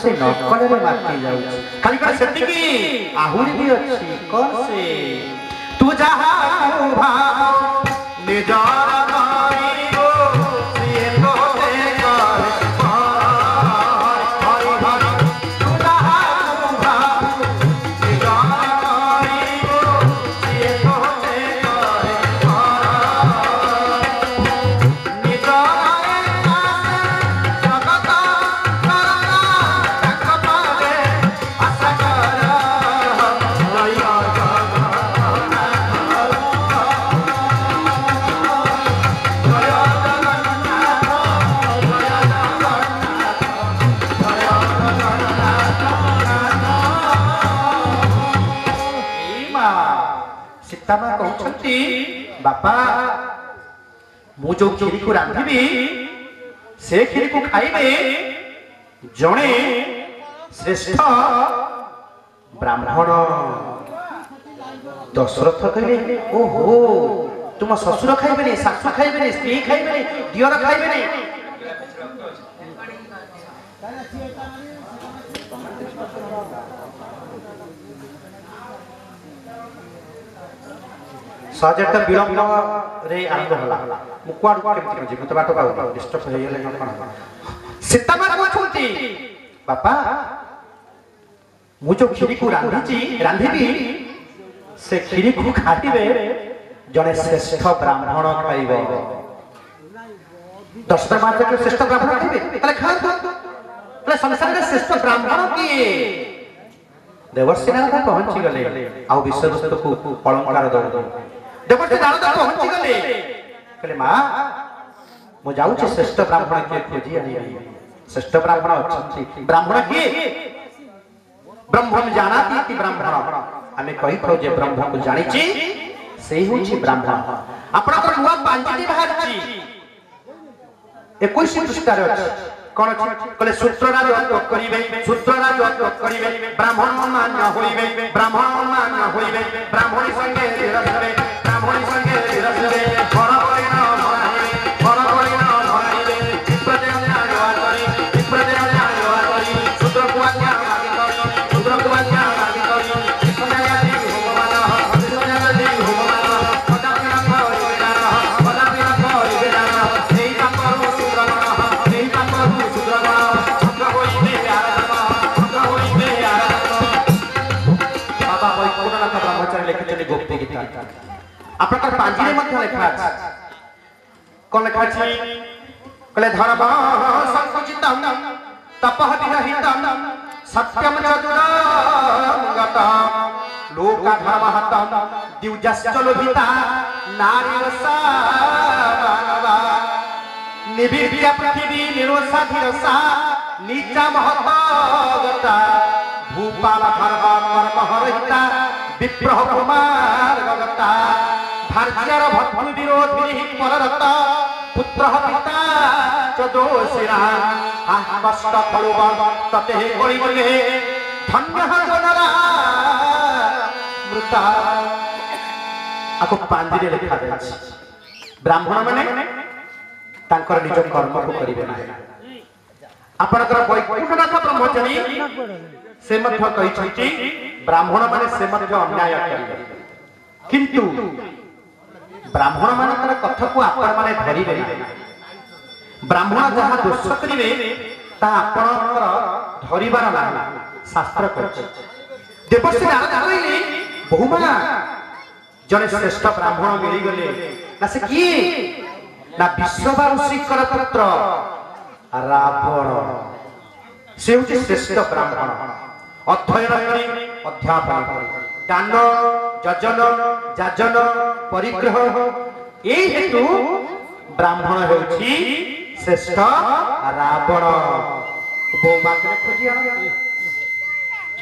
से नकल रे माटी जाउ खाली कर सेति की आहुरी भी अछि कौन से तू जहा भा निजार मारी गो सिए तो ते कर हरि हरि तू जहा भा निजार मारी गो सिए तो ते कर सीतामा कहते बापा मु जो खीरी को रांधिबी से खीरी को खाइबे जणे श्रेष्ठ ब्राह्मण दशरथ कहले ओहो तुम ससुर खाइबे नहीं सासु खाइबे नहीं स्त्री खाइबे नहीं दियर खाइबे नहीं सहजत विलंब रे आरंभ होला मुकुआड केमति जे मत बाटो पाउ डिस्टर्ब हो गेले न कोन सीतामा को छुंती बापा मु जो खीरी को रांधिबी से खीरी को खाइबे जने श्रेष्ठ ब्राह्मण खाइबे दशरथ मात्र के श्रेष्ठ ब्राह्मण खाइबे तले खा तले संसार के श्रेष्ठ ब्राह्मण की देवर्षि नारद पहुंची गले आ विषय वस्तु को अलंकार दो देवर्षि नारद पहुंची गले कहले मां मु जाऊ छे श्रेष्ठ ब्राह्मण के खोजी आनी श्रेष्ठ ब्राह्मण अछि ब्राह्मण की ब्रह्मम जानाति इति ब्राह्मण हमें कहि थौ जे ब्रह्म को जानि छी सेही होछि ब्राह्मण आपन को नुवा पांचटी बाहर छी 21 पृष्ठार अछि कोन अछि कहले सूत्रराज अत्व करिवे ब्राह्मण मान्य होइबे ब्राह्मण मान्य होइबे ब्राह्मणी संगे रसबे ब्राह्मणी संगे रसबे घर परिण भराइबे प्रदेवना करी सूत्र को आज्ञा मागी करी सदायाति होममान कदापि न करिबे एई कामरु सूत्र गोप्ती गीता आपनकर पांजिरे मध्य लेखा अछि कोन लेखा अछि कले धर्म संकुचितम तपः विरहितम सत्यम चतुरं गतम लोका धर्महतम द्विजश्च लोभिता नारी रसावा निविद्य पृथ्वी निरोषाधिरसा नीचा महतगता भूपाल धर्म कर्म हरिता विप्रह कुमार गगता भार्यर भक्ति विरोधी पररत पुत्र पिता चदोशिरा कष्ट फलुब तते गले धन्य जनरा मृता आपको पांजिरे लिखा जाय ब्राह्मण माने तांकर निज कर्म को करिवे ना आपनकर वैकुंठनाथ ब्रह्मचारी से मध्य कहि ब्राह्मण माने से मध्य अन्याय करिवे किंतु ब्राह्मण मानकर कथा को आपण माने धरिबे ना ब्राह्मण जहा दोष करिवे ता आपनकर धरिबार ना शास्त्र कहै देवश्री नारद कहले बहुमा जने श्रेष्ठ ब्राह्मण मिली गले ना से की ना विश्ववा ऋषिकर पुत्र रावण से होछि श्रेष्ठ ब्राह्मण अध्ययन करी अध्यापन दान यजन जाजन परिग्रह ए हेतु ब्राह्मण होछि श्रेष्ठ रावण बहुमा के खोजी आन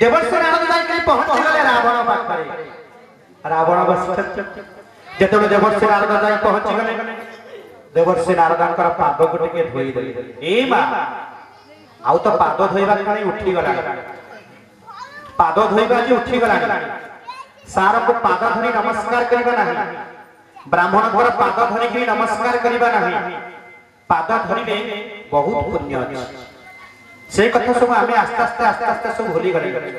देवर्षि नारद जाई के पहुंच गले रावण पाखरे रावण बस जेतों देवर्षि नारद जाई पहुंच गले देवर्षि नारदंकर पाद को टिके धोई देले ए मा आउ तो पाद धोइबा कानी उठी गला पाद धोइबा जे उठी गला सार को पाद धरि नमस्कार करिबा नाही ब्राह्मण घर पाद धरि के नमस्कार करिबा नाही पाद धरिबे बहुत पुण्य अछि से कथा सब आम आस्ते आस्ते आस्ते आस्ते सब भूली गले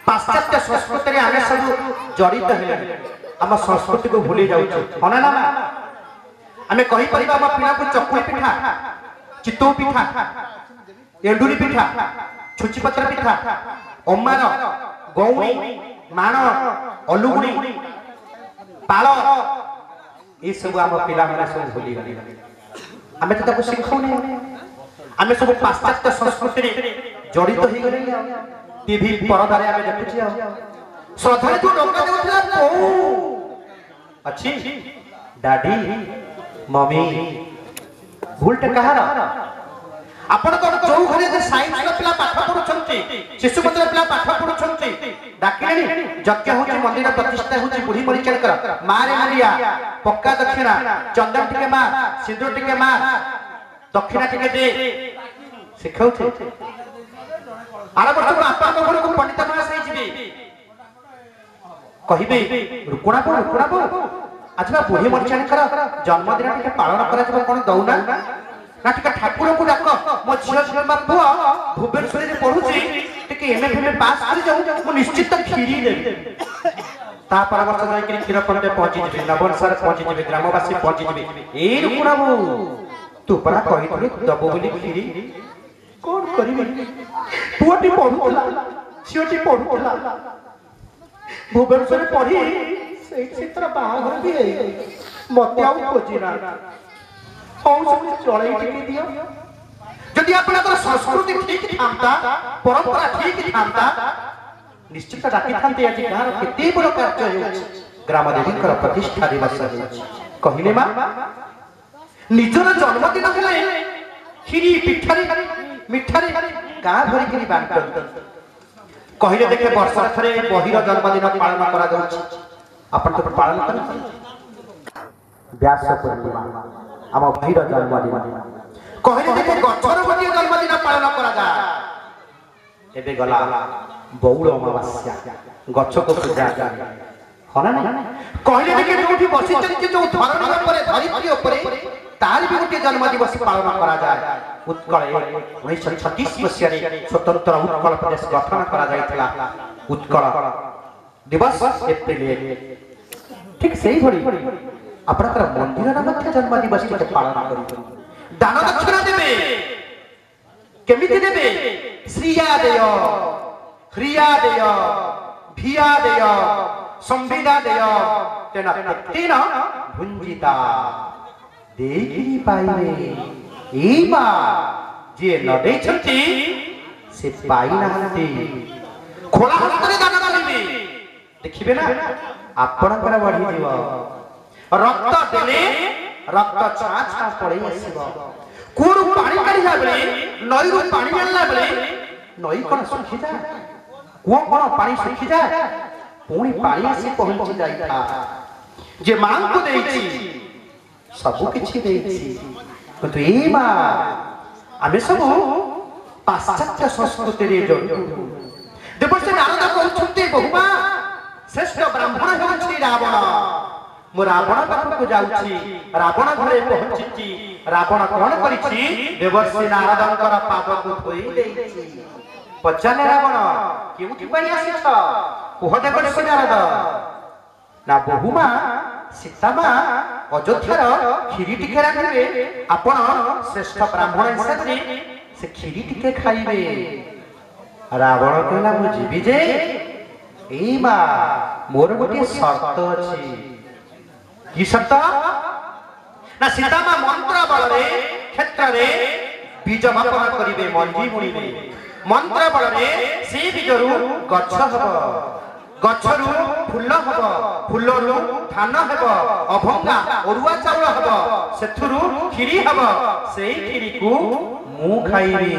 पाश्चात्य संस्कृति आम सब जड़ित है आम संस्कृति को भूली जाऊँ ना ना आम कहीपर आम पिला को चकुली पिठा चितौ पिठा एंडुरी पिठा छुचीपत्र पिठा अम्मार गौणी माण अलुगुणी पाल ये सब आम पिला सब भूली गले आम तो शिखाऊने आम सब पाश्चात्य संस्कृति जड़ित हो गले टीवी परदारे आम देखुचे श्रद्धा जो डका देउथला अच्छी डैडी मम्मी भूलटे कहार आपण को जो घरे साइंस ला पिला पाठ पढुछंती शिशु मंदिर पिला पाठ पढुछंती डाकिनी यज्ञ होची मंदिर प्रतिष्ठा होची बुढ़ी मरिचर कर मारे मरिया पक्का दक्षिणा चंदन टिके मा सिंदूर टिके मा दक्षिणा टिके दे सिखाउछे आरा वर्ष को आपन को घर को पंडित मा सही जिबे कहिबे रुकुणा को अच्छा बुढ़ी मरिचर कर जन्मदिन टिके पालन करा जब कोन दउना ना टिका ठाकुर को डाक मो झियो झियो मा पुआ भुवनेश्वर रे पढुची टिके एमए पास कर जाऊ मो निश्चित खीरी देबे ता पर वर्ष जाय कि खीर पंडे पहुंची जिबे नवन सर पहुंची जिबे ग्रामवासी पहुंची जिबे ए रुकुणा बो तू परा कहिथलु दबो बोली खीरी कोन करिबे पुआटी पढुतला छियोटी पढुतला भुवनेश्वर पढी से चित्र बाहाघर भी है मते आउ खोजिना जदि आपनकर संस्कृति ठीक थांता परंपरा ठीक थांता निश्चित डाकी थांते आज गार केते बड़ कार्य होछि ग्राम देवीकर प्रतिष्ठा दिवस कहिले मा निजर जन्मदिन हेले खीरी पिठारी मिठारी गा भरी करी बांटन कहिले देखे वर्ष थरे बहिर जन्मदिन पालन करा जाउछि अपन तो पालन कर व्यास पूर्णिमा आम भाईर जन्मदिन कहले देखे गछर गोटे जन्मदिन पालन करा जा एबे गला बौल अमावास्या गछ को पूजा जा हना नहीं कहले देखे जोठी बसी चलके जो धरणी ऊपर धरित्री ऊपर तार भी गोटे जन्म दिवस पालन करा जाय उत्कल 1936 मसिया रे स्वतंत्र उत्कल प्रदेश गठन करा जायतला उत्कल दिवस एप्रिल 1 ठीक सही भरी आपनकर मंदिर मध्य जन्म दिवस के पालन करू दान दक्षिणा देबे केमिति देबे श्रिया देय ह्रिया देय भिया देय संविदा देय तेना तेना भुंजिता देई पाइबे एबा जे न देई छथि से पाई नाहंती खोला हातरे दान करिबे देखिबे ना आपनकर बढ़ी जीव रक्त देले रक्त छा छा पड़े आसीबो कोरु पानी काढिला बेले नई रु पानी आनला बेले नई कोन सुखी जा को कोन पानी सुखी जा पुणी पानी आसी पहुंची जाइता जे मां को देइछि सब किछि देइछि किंतु ए मा आमे सब पाश्चात्य संस्कृति रे जड़ित देवसे नारद कहउछन्ते बहुमा श्रेष्ठ ब्राह्मण हेउछि रावण मो रावण पाखक जाउछि रावण घरे पहुंचिछि रावण कोन करिछि देवर्षि नारदंकर पाद को धोई देइछि पचाने रावण केउठी पई आसीछ कोह देवर्षि नारद ना बहुमा सीतामा अयोध्यार खीरी टिके राखिबे आपण श्रेष्ठ ब्राह्मण हिसाबे से खीरी टिके खाइबे रावण कहला मु जीबी जे एई बा मोर गोटे शर्त अछि की शर्त ना सीतामा मंत्र बल रे क्षेत्र रे बीज वपन करिवे मंजी बुणिबे मंत्र बल रे से बीजरु गछ हबो गछरु फूल हबो फूलरु धान हबो अभंगा ओरुआ चाउल हबो सेथुरु खीरी हबो सेही खीरी को मु खाइबी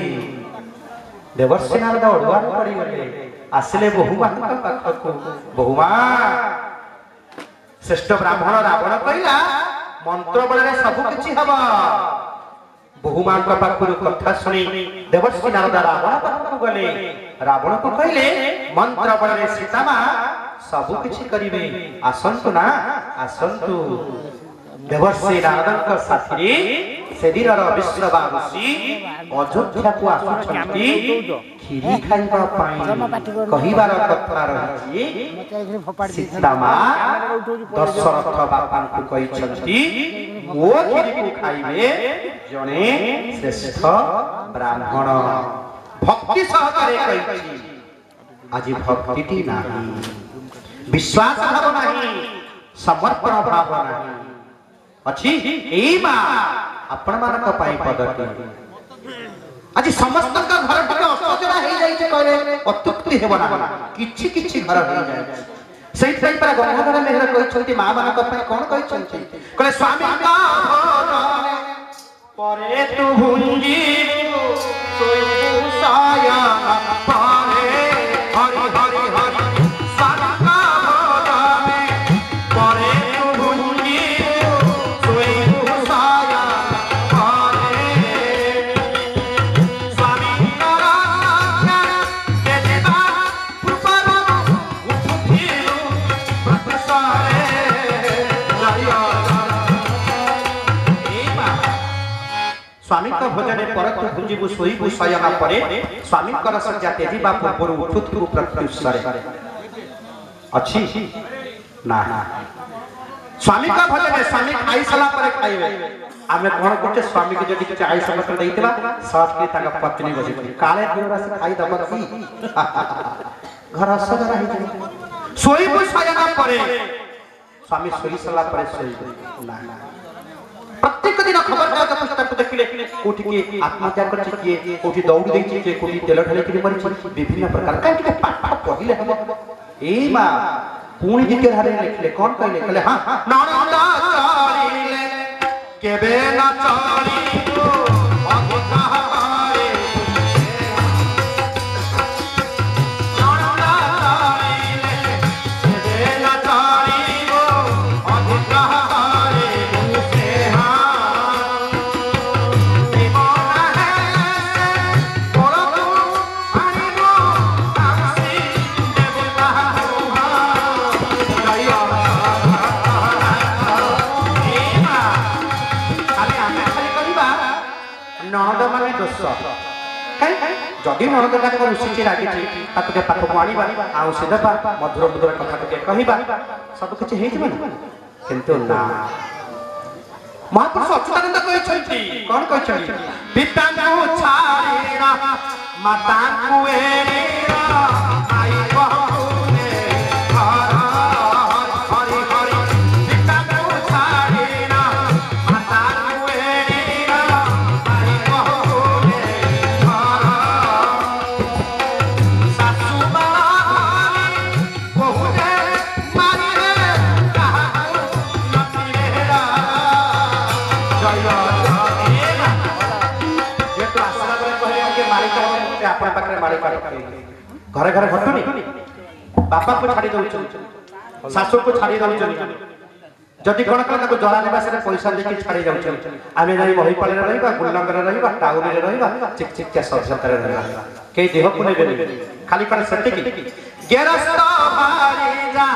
देवर्षि नारद ओरुआ पड़ी गले आसिले बहुमा पाखकु बहुमा श्रेष्ठ ब्राह्मण रावण कहला मंत्र बल रे सब किछि हबो बहुमा का पाखरु कथा सुनी देवर्षि नारद रावण पाखकु गले रावण को कहले मंत्र बल रे सीतामा सब किछि करिवे आसंतु ना आसंतु देवर्षि नारदक साथी ସେଦିନର ବିଶ୍ଵବାସୀ ଅଯୋଧ୍ୟାକୁ ଆସୁଛନ୍ତି କ୍ଷୀରି ଖାଇବା ପାଇଁ। କହିବାର କଥା ରହିଛି ସୀତାମା ଦଶରଥ ବାପାଙ୍କୁ କହିଛନ୍ତି ମୋ କ୍ଷୀରିକୁ ଖାଇବେ ଜଣେ ଶ୍ରେଷ୍ଠ ବ୍ରାହ୍ମଣ। ଭକ୍ତି ସହକାରେ କହିଛି। ଆଜି ଭକ୍ତିଟି ନାହିଁ, विश्वास भाव नहीं, समर्पण भाव नहीं अच्छी एई मा आपण मानक पाई पदटी आज समस्त का घर टिके असजरा हे जाई छे कहले अतुक्ति हेबो ना किछि किछि घर हे जाई सेहि पई पर गंगाधर मेहर कहिसंती मा मानक पाई कोन कहिसंती कहले स्वामी का भोजने परे तू भुंजी सोई साया पारे हरि हरि हरि स्वामी का भोजने परत भुंजीबु सोईबु शयना परे स्वामी कर सज्जा तेजीबा पूर्व उठुथु प्रत्युत्तरे अच्छी ना स्वामी का भोजने स्वामी खाई सला परे खाइबे आमे कोन करते स्वामी के जदी चाय समस्त दैतबा साथ के ताका पत्नी बजी काले दिनरा से खाई दबा की घर सजरा ही सोईबु शयना परे स्वामी सोई सला परे सोईबु ना प्रत्येक दिन खबर कागज पुस्तक देखिले कोठी के आत्महत्या कर किए कोठी दौड़ देई के कोठी तेल ढाले के मरि विभिन्न प्रकार काहे के पाठ पहिले हम ए मा पूणी जी के धारे लिखले कोन कहले कहले हां नणंदा चालीले केबे ना चाली तो अगुता हारे नणंदा चालीले केबे ना चाली तो अगुता हारे नणद माने दोष जदि नणद का रुचि रागी ताके पाखक आनिबा आ से देबा मधुर मधुर कथा के कहिबा सब कुछ हे जबा किंतु ना महापुरुष अच्युतानंद कहछथि कोन कहछथि पिता को छाड़ीना माता को एरीना आई बहुने हरि हरि पिता को छाड़ीना माता को एरीना आई बहुने सासु बानी बहुने मारी रे कहा नती रेरा जय ये तो आशा करे कहे के मालिक से अपन पाखरे मालिक घरे घरे घटुनी बापा को छाड़ी दउछ सासु को छाड़ी दउछ जदि कोन कोन को जला लेबा से पैसा देके छाड़ी जाउछ आमे जाई बही पाले रहिबा गुल्लंग रे रहिबा टाउन रे रहिबा चिक चिक के सभ्यता रे रहिबा के देह को नेबे खाली पर सत्य की गेरस्त भारी जा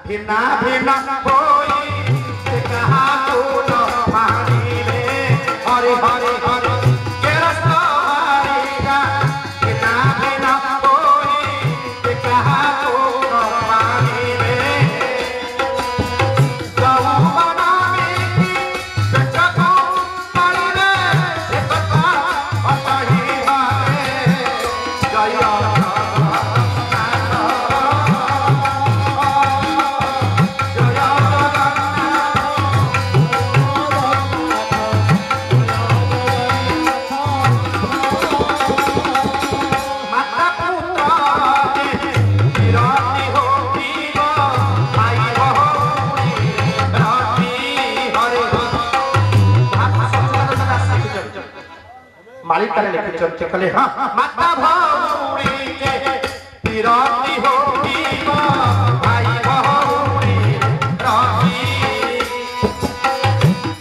भिना भिना होई कहा तो न मानी रे हरि हरि हरि गेरस्त भारी जा भिना भिना होई कहा तो न मानी रे जाऊ बना में बेटा पानी रे एकता अतही हारे जय मालिक का लिखे चलते कले हां माता भौरी के पिराती होती भाई भौरी राती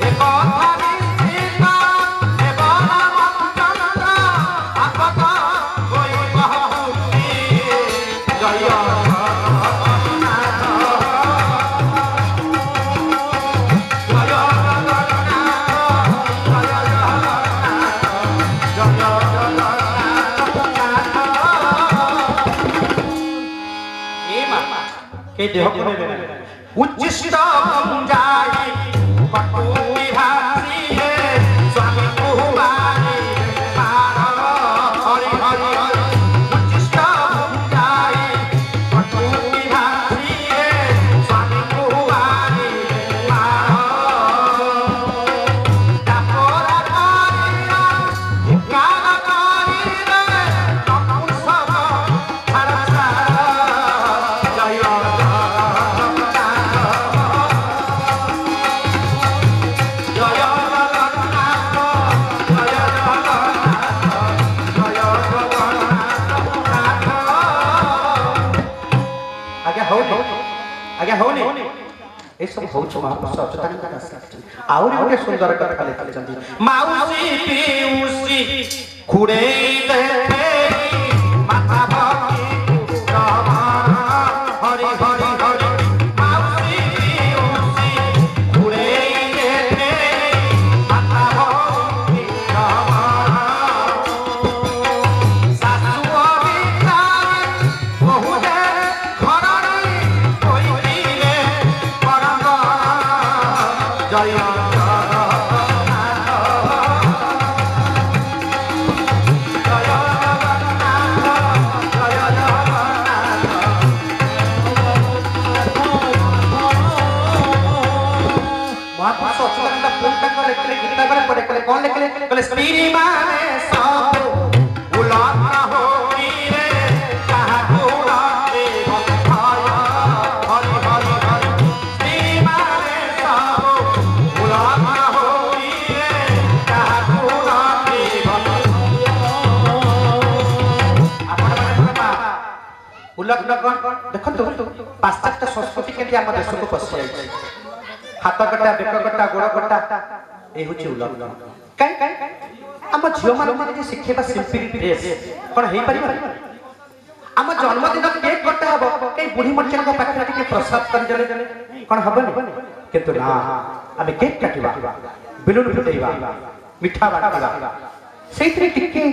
एक थारी सीता ए बाला चंद्र आपका कोई बहुती जय जय के देह को नेबे ना उच्चिष्ट भुंजाई कटुई भाषी स्वामी कुमारी पार हरि हरि हरि उच्चिष्ट भुंजाई कटुई भाषी स्वामी कुमारी पार डापोरा कारिया गाना कारिया तपुर सब हरसा जय आज्ञा होनी ए सब होछ महापुरुष अच्युतानंद दास आउरी गोटे सुंदर कथा लिखिछन्ती माउसी पीउसी खुड़े दे माथा भक्ति रामा हरि हरि हरि माउसी पीउसी खुड़े दे माथा भक्ति रामा सासु अभिप्राय बहु जय कौन लिखले स्त्री माने सब उलाना हो रे कहा गोरा रे भया हरि हरि हरि स्त्री माने सब उलाना हो रे कहा गोरा रे भया उल्लग्न देखो पाश्चात्य संस्कृति के आम देश को पशि जाए हाथ कटा बेक कटा गोड़ कटा ए होची उल्लग्न काई आम झियो मान जे शिखेबा सिंपल ड्रेस कोन हेई परिबा आम जन्मदिन केक कटा हबो कई बुढ़ी मर्चन को पाखरे के प्रसाद कर जले कोन हबनी किंतु ना आमे केक काटिबा बेलून फुटेबा मिठा बांटबा सेइतरे टिके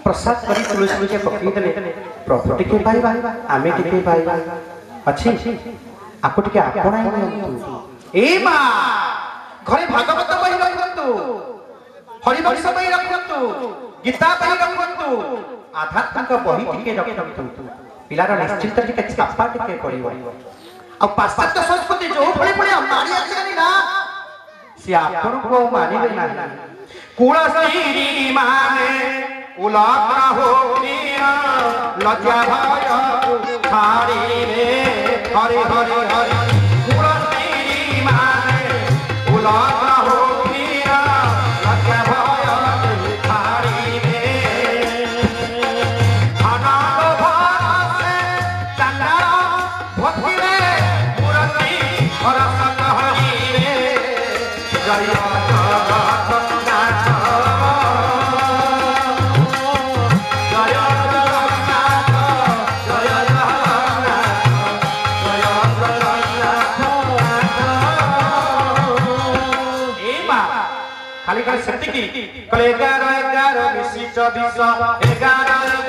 प्रसाद करी तुलसी के पकई देले प्रभु टिके पाइबा आमे टिके पाइबा अछि आको टिके आपणाई नियंतु ए मा घरे भागवत बही रखंतु हरिवंश बही रखंतु गीता बही रखंतु आध्यात्मिक बही टिके रखंतु पिलार निश्चिंत टिके छापा टिके पड़िबो आ पाश्चात्य संस्कृति जो फळे फळे मारी आछनी ना से आपन को मानिबे ना कुलश्री माने उलाग्न हो निया लज्जा भय थारी रे हरि हरि हरि कुलश्री माने उलाग्न हो निया लज्जा भय थारी रे अनाथ भरसे चंदा भक्ति रे मूर्ति हरसत हरि रे जय खाली खाली सेटिकी कले 11 11 मिसी 24 11